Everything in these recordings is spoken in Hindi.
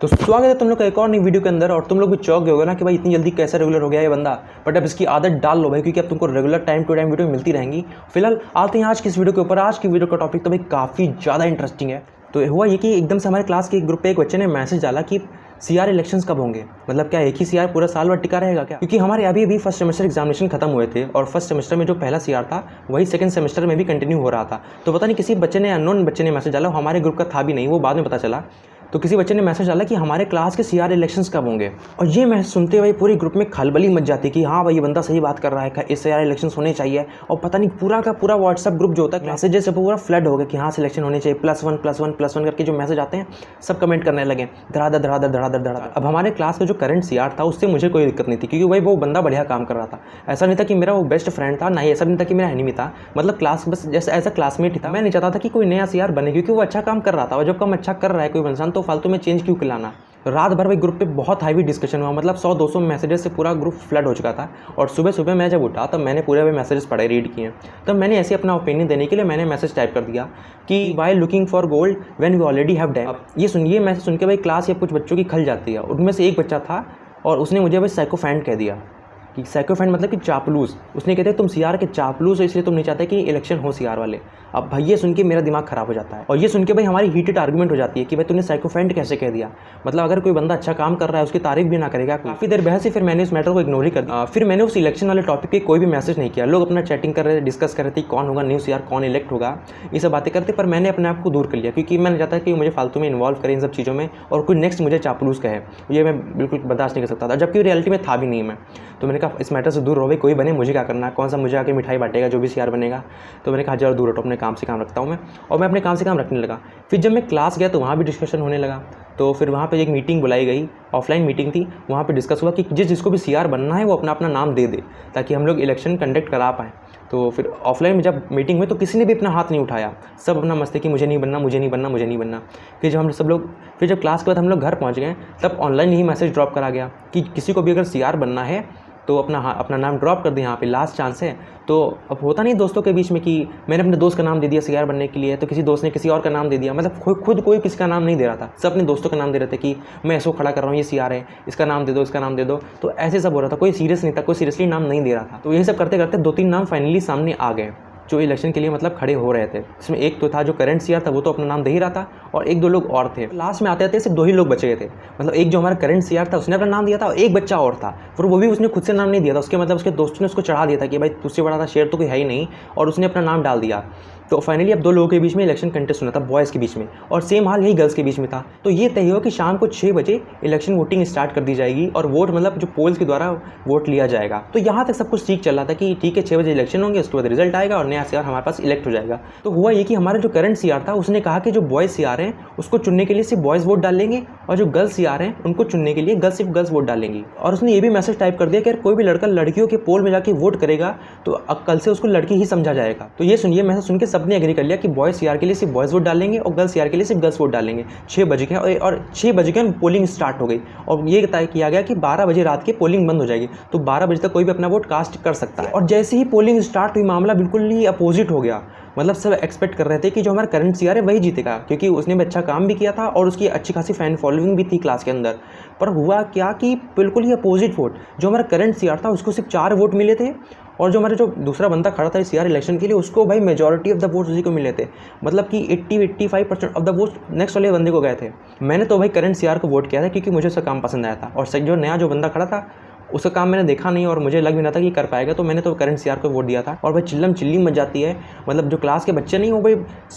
तो स्वागत है तुम लोग का एक और नई वीडियो के अंदर। और तुम लोग भी चौंक गए होगे ना कि भाई इतनी जल्दी कैसे रेगुलर हो गया ये बंदा। बट अब इसकी आदत डाल लो भाई, क्योंकि अब तुमको regular time to time video मिलती रहेंगी। फिलहाल आते हैं आज की इस वीडियो के ऊपर। आज की वीडियो का टॉपिक तो भाई काफ़ी ज़्यादा इंटरेस्टिंग है। तो हुआ ये कि एकदम से हमारे क्लास के एक ग्रुप पे एक बच्चे ने मैसेज डाला कि सीआर इलेक्शंस कब होंगे। मतलब क्या एक ही सीआर पूरा साल भर टिका रहेगा क्या? क्योंकि हमारे अभी फर्स्ट सेमेस्टर एग्जामिनेशन खत्म हुए थे और फर्स्ट सेमेस्टर में जो पहला सीआर था वही सेकंड सेमेस्टर में भी कंटिन्यू हो रहा था। तो पता नहीं किसी बच्चे ने, अननोन बच्चे ने मैसेज डाला, हमारे ग्रुप का था भी नहीं, वो बाद में पता चला। तो किसी बच्चे ने मैसेज डाला कि हमारे क्लास के सीआर इलेक्शंस कब होंगे। और ये मैसेज सुनते हुए पूरे ग्रुप में खलबली मच जाती कि हाँ भाई ये बंदा सही बात कर रहा है, इस सीआर इलेक्शंस होने चाहिए। और पता नहीं पूरा का पूरा व्हाट्सएप ग्रुप जो होता है मैसेजेस से पूरा फ्लड हो गया कि हाँ सिलेक्शन होने चाहिए, +1 करके जो मैसेज आते हैं सब कमेंट करने लगे, धड़ाधड़। अब हमारे क्लास का जो करंट सीआर था उससे मुझे कोई दिक्कत नहीं थी, क्योंकि भाई वो बंदा बढ़िया काम कर रहा था। ऐसा नहीं था कि मेरा वो बेस्ट फ्रेंड था, ना ही ऐसा नहीं था कि मेरा एनिमी था। मतलब क्लास बस जैसे ऐसा क्लासमेट ही था। मैं नहीं चाहता था कि कोई नया सीआर बने, क्योंकि वो अच्छा काम कर रहा था। और जब काम अच्छा कर रहा है कोई इंसान तो फालतू में चेंज क्यों लाना। रात भर भाई ग्रुप पे बहुत हाईवी डिस्कशन हुआ। मतलब 100-200 मैसेजेस से पूरा ग्रुप फ्लड हो चुका था। और सुबह मैं जब उठा तब मैंने पूरे मैसेजेस पढ़े, रीड किए। तब मैंने ऐसे अपना ओपिनियन देने के लिए मैंने मैसेज टाइप कर दिया कि why looking for gold when we already have dam. ये सुनिए, मैसेज सुन के भाई क्लास या कुछ बच्चों की खल जाती है। उनमें से एक बच्चा था और उसने मुझे भाई साइकोफैंट कह दिया कि साइकोफैंट मतलब कि चापलूस। उसने कहते तुम सीआर के चापलूस हो, इसलिए तुम नहीं चाहते कि इलेक्शन हो सीआर वाले। अब भाई ये सुन के मेरा दिमाग खराब हो जाता है। और ये सुन के भाई हमारी हीटेड आर्गुमेंट हो जाती है कि भाई तूने साइकोफैंट कैसे कह दिया। मतलब अगर कोई बंदा अच्छा काम कर रहा है उसकी तारीफ भी ना करेगा। काफ़ी देर बहस से फिर मैंने इस मैटर को इग्नोर ही कर दिया। फिर मैंने उस इलेक्शन वाले टॉपिक पे कोई भी मैसेज नहीं किया। लोग अपना चैटिंग कर रहे थे, डिस्कस कर रहे थे कौन होगा न्यू सीआर, कौन इलेक्ट होगा, ये सब बातें करते। पर मैंने अपने आप को दूर कर लिया, क्योंकि मैं नहीं चाहता कि मुझे फालतू में इन्वॉल्व करे इन सब चीज़ों में और कोई नेक्स्ट मुझे चापलूस कहे। ये मैं बिल्कुल बर्दाश्त नहीं कर सकता था, जबकि रियलिटी में था भी नहीं मैं। तो मैंने कहा इस मैटर से दूर रहो भाई, कोई बने मुझे क्या करना, कौन सा मुझे आके मिठाई बांटेगा जो भी सीआर बनेगा। तो मैंने कहा जरा दूर हटो, अपने काम से काम रखता हूँ मैं। और मैं अपने काम से काम रखने लगा। फिर जब मैं क्लास गया तो वहाँ भी डिस्कशन होने लगा। तो फिर वहाँ पे एक मीटिंग बुलाई गई, ऑफलाइन मीटिंग थी। वहाँ पे डिस्कस हुआ कि जिसको भी सीआर बनना है वो अपना अपना नाम दे दे, ताकि हम लोग इलेक्शन कंडक्ट करा पाएँ। तो फिर ऑफलाइन में जब मीटिंग हुई तो किसी ने भी अपना हाथ नहीं उठाया। सब अपना मस्त है कि मुझे नहीं बनना। फिर जब क्लास के बाद हम लोग घर पहुँच गए तब ऑनलाइन ही मैसेज ड्रॉप करा गया कि किसी को भी अगर सीआर बनना है तो अपना नाम ड्रॉप कर दें, यहाँ पे लास्ट चांस है। तो अब होता नहीं दोस्तों के बीच में कि मैंने अपने दोस्त का नाम दे दिया सीआर बनने के लिए, तो किसी दोस्त ने किसी और का नाम दे दिया। मतलब खुद कोई किसी का नाम नहीं दे रहा था, सब अपने दोस्तों का नाम दे रहे थे कि मैं ऐसो खड़ा कर रहा हूँ, ये सीआर है, इसका नाम दे दो। तो ऐसे सब हो रहा था, कोई सीरियस नहीं था, कोई सीरियसली नाम नहीं दे रहा था। तो यही सब करते करते 2-3 नाम फाइनली सामने आ गए जो इलेक्शन के लिए मतलब खड़े हो रहे थे। इसमें एक तो था जो करंट सीआर था, वो तो अपना नाम दे ही रहा था, और 1-2 लोग और थे। लास्ट में आते सिर्फ 2 ही लोग बचे थे। मतलब एक जो हमारा करंट सीआर था उसने अपना नाम दिया था, और एक बच्चा और था, फिर वो भी उसने खुद से नाम नहीं दिया था। उसके मतलब उसके दोस्तों ने उसको चढ़ा दिया था कि भाई तुझसे बड़ा था शेर तो कोई है ही नहीं, और उसने अपना नाम डाल दिया। तो फाइनली अब 2 लोगों के बीच में इलेक्शन कंटेस्ट होना था, बॉयज़ के बीच में, और सेम हाल यही गर्ल्स के बीच में था। तो ये तय हुआ कि शाम को 6 बजे इलेक्शन वोटिंग स्टार्ट कर दी जाएगी, और वोट मतलब जो पोल्स के द्वारा वोट लिया जाएगा। तो यहाँ तक सब कुछ ठीक चल रहा था कि ठीक है 6 बजे इलेक्शन होंगे, उसके बाद रिजल्ट आएगा और नया सीआर हमारे पास इलेक्ट हो जाएगा। तो हुआ ये कि हमारा जो करंट सीआर था उसने कहा कि जो बॉयज़ सीआर हैं उसको चुनने के लिए सिर्फ बॉयज़ वोट डालेंगे, और जो गर्ल्स सीआर हैं उनको चुनने के लिए सिर्फ गर्ल्स वोट डालेंगी। और उसने ये भी मैसेज टाइप कर दिया कि कोई भी लड़का लड़कियों के पोल में जाके वोट करेगा तो अब कल से उसको लड़की ही समझा जाएगा। तो ये सुनिए, मैसेज सुन के सबने एग्री कर लिया कि बॉयज़ सीआर के लिए सिर्फ बॉयज़ वोट डालेंगे और गर्ल्स सीआर के लिए सिर्फ गर्ल्स वोट डालेंगे। 6 बजे के, और 6 बजे के पोलिंग स्टार्ट हो गई, और ये तय किया गया कि 12 बजे रात की पोलिंग बंद हो जाएगी। तो 12 बजे तक कोई भी अपना वोट कास्ट कर सकता है। और जैसे ही पोलिंग स्टार्ट हुई मामला बिल्कुल ही अपोजिट हो गया। मतलब सब एक्सपेक्ट कर रहे थे कि जो हमारा करंट सीआर है वही जीतेगा, क्योंकि उसने भी अच्छा काम भी किया था और उसकी अच्छी खासी फैन फॉलोइंग भी थी क्लास के अंदर। पर हुआ क्या कि बिल्कुल ही अपोजिट वोट, जो हमारा करंट सीआर था उसको सिर्फ 4 वोट मिले थे, और जो हमारे जो दूसरा बंदा खड़ा था सीआर इलेक्शन के लिए उसको भाई मेजॉरिटी ऑफ द वोट्स उसी को मिले थे। मतलब कि 80-85% ऑफ द वोट्स नेक्स्ट वाले बंदे को गए थे। मैंने तो भाई करंट सीआर को वोट किया था क्योंकि मुझे उसका काम पसंद आया था, और जो नया जो बंदा खड़ा था उसका काम मैंने देखा नहीं और मुझे लग भी ना था कि कर पाएगा, तो मैंने तो करंट सीआर को वोट दिया था। और भाई चिल्ली मच जाती है। मतलब जो क्लास के बच्चे नहीं वो भाई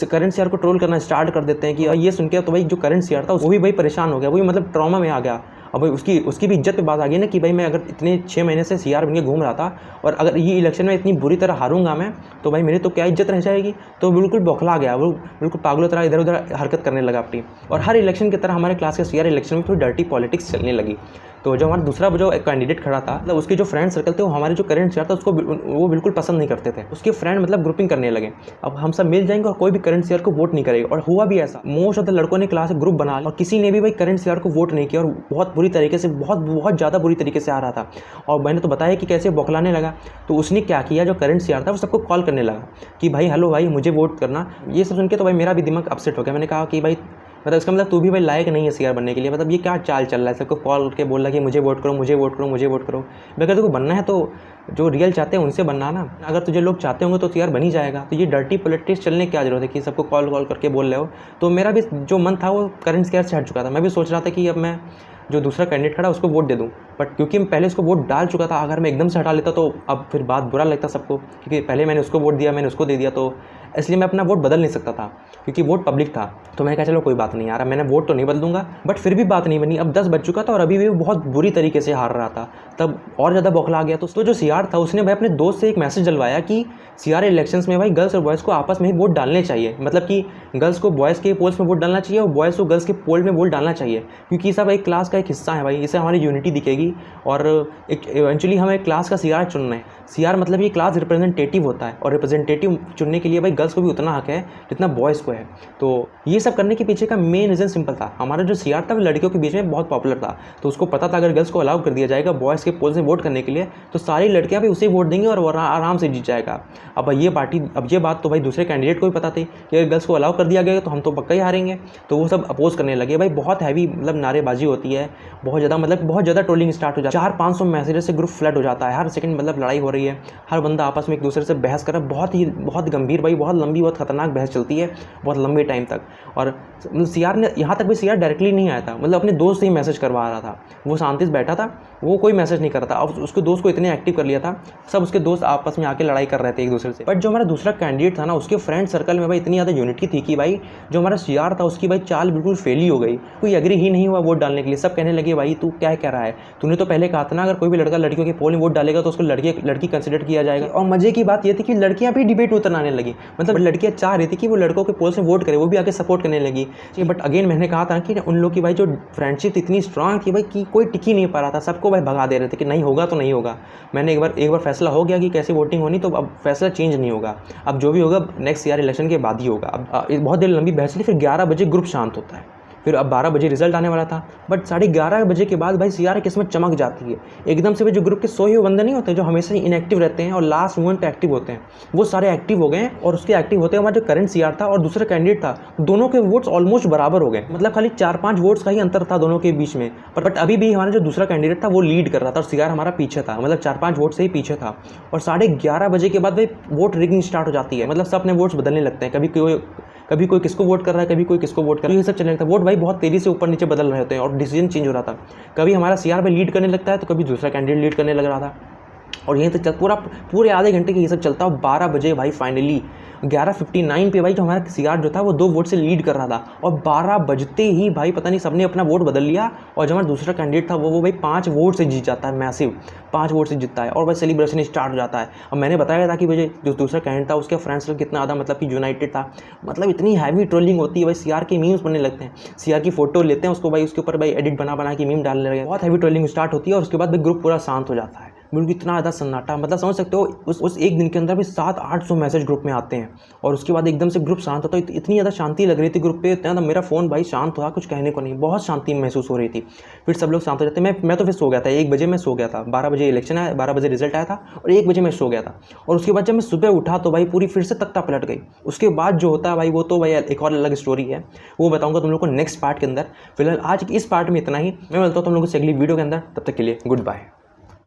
करंट सीआर को ट्रोल करना स्टार्ट कर देते हैं कि ये सुन के तो भाई जो करंट सीआर था वो भी भाई परेशान हो गया, वो भी मतलब ट्रॉमा में आ गया। अब भाई उसकी भी इज्जत पे बात आ गई ना कि भाई मैं अगर इतने 6 महीने से सीआर बन के घूम रहा था और अगर ये इलेक्शन में इतनी बुरी तरह हारूंगा मैं तो भाई मेरी तो क्या इज्जत रह जाएगी। तो बिल्कुल बौखला गया, वो बिल्कुल पागलों तरह इधर उधर हरकत करने लगा अपनी। और हर इलेक्शन की तरह हमारे क्लास के सीआर इलेक्शन में थोड़ी डर्टी पॉलिटिक्स चलने लगी। तो जो हमारा दूसरा जो कैंडिडेट खड़ा था, मतलब उसके जो फ्रेंड सर्कल थे वो हमारे जो करंट सीआर था उसको वो बिल्कुल पसंद नहीं करते थे। उसके फ्रेंड मतलब ग्रुपिंग करने लगे, अब हम सब मिल जाएंगे और कोई भी करंट सीआर को वोट नहीं करेगा। और हुआ भी ऐसा, मोस्ट ऑफ द लड़कों ने क्लास ग्रुप बना लिया और किसी ने भी भाई करंट सीआर को वोट नहीं किया, और बहुत बुरी तरीके से बहुत ज़्यादा बुरी तरीके से आ रहा था। और मैंने तो बताया कि कैसे बौखलाने लगा। तो उसने क्या किया, जो करंट सीआर था वो सबको कॉल करने लगा कि भाई हेलो भाई मुझे वोट करना। ये सब सुन के तो भाई मेरा भी दिमाग अपसेट हो गया। मैंने कहा कि भाई मतलब इसका मतलब तू भी भाई लायक नहीं है सीआर बनने के लिए। मतलब ये क्या चाल चल रहा है, सबको कॉल करके बोल रहा है कि मुझे वोट करो, मुझे वोट करो, मुझे वोट करो। भाई अगर तेरे को बनना है तो जो रियल चाहते हैं उनसे बनना ना। अगर तुझे लोग चाहते होंगे तो सीआर बन ही जाएगा। तो ये डर्टी पॉलिटिक्स चलने की क्या जरूरत है कि सबको कॉल करके बोल रहे हो। तो मेरा भी जो मन था वो करंट सीआर से हट चुका था। मैं भी सोच रहा था कि अब मैं जो दूसरा कैंडिडेट खड़ा उसको वोट दे दूं, बट क्योंकि मैं पहले उसको वोट डाल चुका था, अगर मैं एकदम से हटा लेता तो अब फिर बात बुरा लगता सबको, क्योंकि पहले मैंने उसको वोट दिया, मैंने उसको दे दिया, तो इसलिए मैं अपना वोट बदल नहीं सकता था क्योंकि वोट पब्लिक था। तो मैंने कहा चलो कोई बात नहीं यार, मैंने वोट तो नहीं बदलूंगा। बट फिर भी बात नहीं बनी। अब 10 बज चुका था और अभी भी बहुत बुरी तरीके से हार रहा था। तब और ज़्यादा बौखला गया। तो जो सीआर था उसने भाई अपने दोस्त से एक मैसेज डलवाया कि सीआर इलेक्शंस में भाई गर्ल्स और बॉयज़ को आपस में ही वोट डालने चाहिए। मतलब कि गर्ल्स को बॉयज़ के पोल्स में वोट डालना चाहिए और बॉयज़ को गर्ल्स के पोल में वोट डालना चाहिए, क्योंकि ये सब एक क्लास का एक हिस्सा है भाई। इससे हमारी यूनिटी दिखेगी और एक इवेंचुअली हमें क्लास का सीआर चुनना है। सीआर मतलब ये क्लास रिप्रेजेंटेटिव होता है और रिप्रेजेंटेटिव चुनने के लिए भाई गर्ल्स को भी उतना हक है जितना बॉयज़ को है। तो ये सब करने के पीछे का मेन रीज़न सिंपल था। हमारा जो सीआर था वो लड़कियों के बीच में बहुत पॉपुलर था, तो उसको पता था अगर गर्ल्स को अलाउ कर दिया जाएगा बॉयज़ के पोल्स में वोट करने के लिए तो सारी लड़कियां भी उसे वोट देंगी और वो आराम से जीत जाएगा। अब ये बात तो भाई दूसरे कैंडिडेट को भी पता थी कि अगर गर्ल्स को अलाउ कर दिया गया तो हम तो पक्का ही हारेंगे। तो वो सब अपोज करने लगे भाई। बहुत हैवी मतलब नारेबाजी होती है, बहुत ज़्यादा ट्रोलिंग स्टार्ट हो जाता है। 400-500 मैसेजेस से ग्रुप फ्लड हो जाता है। हर सेकंड मतलब लड़ाई हो रही है, हर बंदा आपस में एक दूसरे से बहस कर रहा है। बहुत गंभीर भाई, बहुत लंबी, बहुत खतरनाक बहस चलती है बहुत लंबे टाइम तक। और सीआर ने यहाँ तक भी सीआर डायरेक्टली नहीं आया था, मतलब अपने दोस्त से ही मैसेज करवा रहा था। वो शांति से बैठा था, वो कोई मैसेज नहीं कर रहा था। अब उसके दोस्त को इतने एक्टिव कर लिया था, सब उसके दोस्त आपस में आके लड़ाई कर रहे थे एक दूसरे से। बट जो हमारा दूसरा कैंडिडेट था ना, उसके फ्रेंड सर्कल में भाई इतनी ज़्यादा यूनिटी थी कि भाई जो हमारा सीआर था उसकी भाई चाल बिल्कुल फेल ही हो गई। कोई एग्री ही नहीं हुआ वोट डालने के लिए। सब कहने लगे भाई तू क्या कह रहा है, तूने तो पहले कहा था ना अगर कोई भी लड़का लड़कियों के पोल में वोट डालेगा तो उसको लड़की कंसिडर किया जाएगा। और मजे की बात ये थी कि लड़कियां भी डिबेट उतरने लगी, मतलब लड़कियां चाह रही थी कि वो लड़कों के पोल से वोट करे, वो भी आके सपोर्ट करने लगी। बट अगेन मैंने कहा था कि उन लोग की भाई जो फ्रेंडशिप इतनी स्ट्रांग थी भाई कि कोई टिक ही नहीं पा रहा था। सबको भाई भगा दे रहे थे कि नहीं होगा तो नहीं होगा। मैंने एक बार फैसला हो गया कि कैसे वोटिंग होनी, तो अब फैसला चेंज नहीं होगा। अब जो भी होगा नेक्स्ट सीआर इलेक्शन के बाद ही होगा। अब बहुत देर लंबी बहस चली, फिर 11 बजे ग्रुप शांत होता है। फिर अब 12 बजे रिजल्ट आने वाला था, बट 11:30 बजे के बाद भाई सीआर की किस्मत चमक जाती है एकदम से। भाई जो ग्रुप के सोए हुए बंदे नहीं होते जो हमेशा ही इनएक्टिव रहते हैं और लास्ट मोमेंट पे एक्टिव होते हैं, वो सारे एक्टिव हो गए। और उसके एक्टिव होते हमारा जो करंट सीआर था और दूसरा कैंडिडेट था, दोनों के वोट्स ऑलमोस्ट बराबर हो गए। मतलब खाली 4-5 वोट्स का ही अंतर था दोनों के बीच में। बट अभी भी हमारा जो दूसरा कैंडिडेट था वो लीड कर रहा था और सीआर हमारा पीछे था, मतलब 4-5 वोट से ही पीछे था। और 11:30 बजे के बाद भाई वोट रिगिंग स्टार्ट हो जाती है। मतलब सब अपने वोट्स बदलने लगते हैं। कभी कोई किसको वोट कर रहा है, कभी कोई किसको वोट कर रहा है, ये सब चलने लगता है। वोट भाई बहुत तेजी से ऊपर नीचे बदल रहे होते हैं और डिसीजन चेंज हो रहा था। कभी हमारा सीआर भाई लीड करने लगता है तो कभी दूसरा कैंडिडेट लीड करने लग रहा था। और यहीं तक पूरे आधे घंटे के ये सब चलता। और 12 बजे भाई फाइनली 11:59 पे भाई जो हमारा सीआर जो था वो 2 वोट से लीड कर रहा था। और 12 बजते ही भाई पता नहीं सबने अपना वोट बदल लिया और जो हमारा दूसरा कैंडिडेट था वो भाई 5 वोट से जीत जाता है। मैसिव 5 वोट से जीतता है और भाई सेलिब्रेशन स्टार्ट हो जाता है। अब मैंने बताया था कि भाई जो दूसरा कैंडिडेट था उसके फ्रेंड्स लोग कितना ज़्यादा मतलब कि यूनाइटेड था। मतलब इतनी हैवी ट्रोलिंग होती है भाई, सीआर के मीम्स बनने लगते हैं। सीआर की फोटो लेते हैं उसको भाई, उसके ऊपर भाई एडिट बना के मीम डालने लगे। बहुत हैवी ट्रोलिंग स्टार्ट होती है और उसके बाद भाई ग्रुप पूरा शांत हो जाता है। बिल्कुल इतना ज़्यादा सन्नाटा, मतलब समझ सकते हो उस एक दिन के अंदर भी 700-800 मैसेज ग्रुप में आते हैं। और उसके बाद एकदम से ग्रुप शांत होता है। इतनी ज़्यादा शांति लग रही थी ग्रुप पे, इतना मेरा फ़ोन भाई शांत हुआ, कुछ कहने को नहीं, बहुत शांति महसूस हो रही थी। फिर सब लोग शांत हो जाते। मैं तो फिर सो गया था, 1 बजे मैं सो गया था। 12 बजे इलेक्शन आया, 12 बजे रिजल्ट आया था और 1 बजे मैं सो गया था। और उसके बाद जब मैं सुबह उठा तो भाई पूरी फिर से तख्ता पलट गई। उसके बाद जो होता है भाई वो तो भाई एक और अलग स्टोरी है, वो बताऊँगा तुम लोग को नेक्स्ट पार्ट के अंदर। फिलहाल आज इस पार्ट में इतना ही। मैं मिलता हूँ तुम लोगों से अगली वीडियो के अंदर, तब तक के लिए गुड बाय।